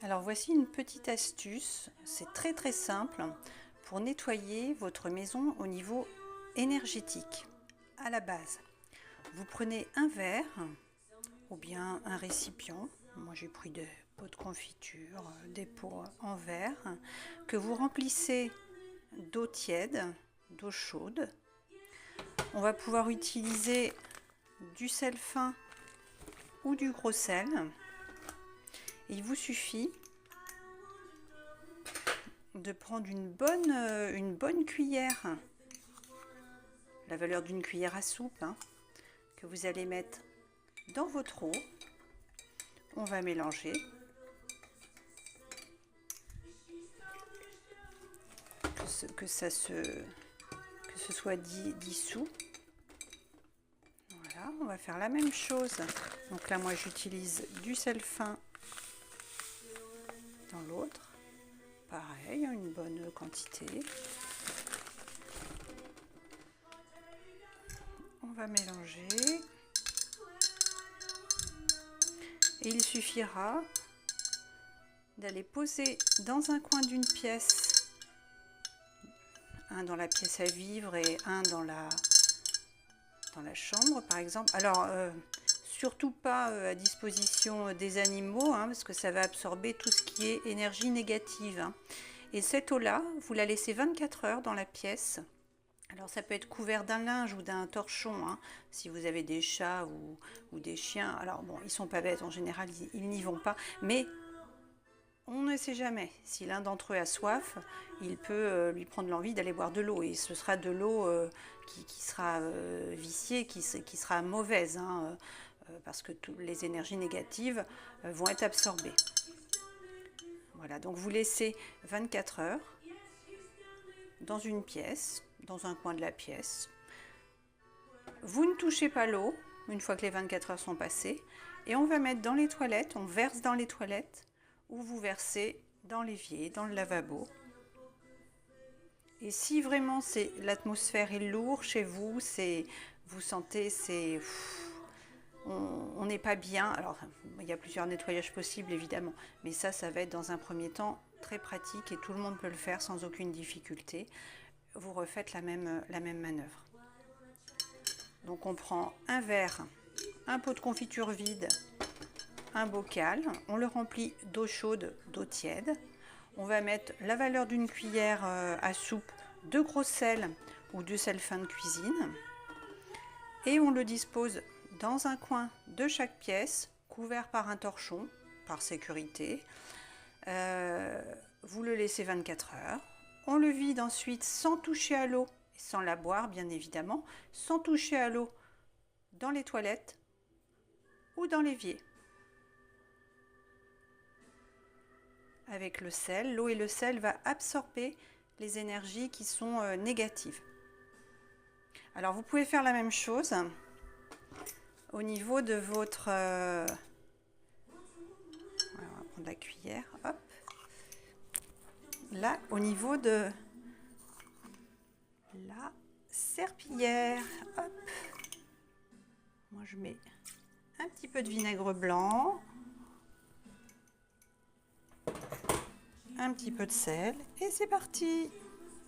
Alors voici une petite astuce, c'est très très simple pour nettoyer votre maison au niveau énergétique. À la base, vous prenez un verre ou bien un récipient, moi j'ai pris des pots de confiture, des pots en verre, que vous remplissez d'eau tiède, d'eau chaude. On va pouvoir utiliser du sel fin ou du gros sel. Il vous suffit de prendre une bonne cuillère, la valeur d'une cuillère à soupe, que vous allez mettre dans votre eau. On va mélanger. Que ce soit dissous. Voilà, on va faire la même chose. Donc là, moi, j'utilise du sel fin dans l'autre. Pareil, une bonne quantité. On va mélanger. Et il suffira d'aller poser dans un coin d'une pièce, un dans la pièce à vivre et un dans la chambre par exemple. Alors surtout pas à disposition des animaux, parce que ça va absorber tout ce qui est énergie négative. Et cette eau-là, vous la laissez 24 heures dans la pièce. Alors ça peut être couvert d'un linge ou d'un torchon, si vous avez des chats ou des chiens. Alors bon, ils sont pas bêtes en général, ils n'y vont pas, mais on ne sait jamais. Si l'un d'entre eux a soif, il peut lui prendre l'envie d'aller boire de l'eau. Et ce sera de l'eau qui sera viciée, qui sera mauvaise, parce que toutes les énergies négatives vont être absorbées. Voilà, donc vous laissez 24 heures dans une pièce, dans un coin de la pièce. Vous ne touchez pas l'eau une fois que les 24 heures sont passées. Et on va mettre dans les toilettes, on verse dans les toilettes, ou vous versez dans l'évier, dans le lavabo. Et si vraiment l'atmosphère est lourde chez vous, vous sentez, on n'est pas bien. Alors, il y a plusieurs nettoyages possibles évidemment, mais ça va être dans un premier temps très pratique et tout le monde peut le faire sans aucune difficulté. Vous refaites la même manœuvre. Donc on prend un verre, un pot de confiture vide, un bocal, on le remplit d'eau chaude, d'eau tiède. On va mettre la valeur d'une cuillère à soupe de gros sel ou de sel fin de cuisine. Et on le dispose dans un coin de chaque pièce, couvert par un torchon, par sécurité. Vous le laissez 24 heures. On le vide ensuite sans toucher à l'eau, sans la boire bien évidemment, sans toucher à l'eau dans les toilettes ou dans l'évier. Avec le sel, l'eau et le sel va absorber les énergies qui sont négatives. Alors vous pouvez faire la même chose au niveau de votre... Voilà, on va prendre la cuillère, hop. Là, au niveau de la serpillière, hop. Moi, je mets un petit peu de vinaigre blanc, un petit peu de sel, et c'est parti!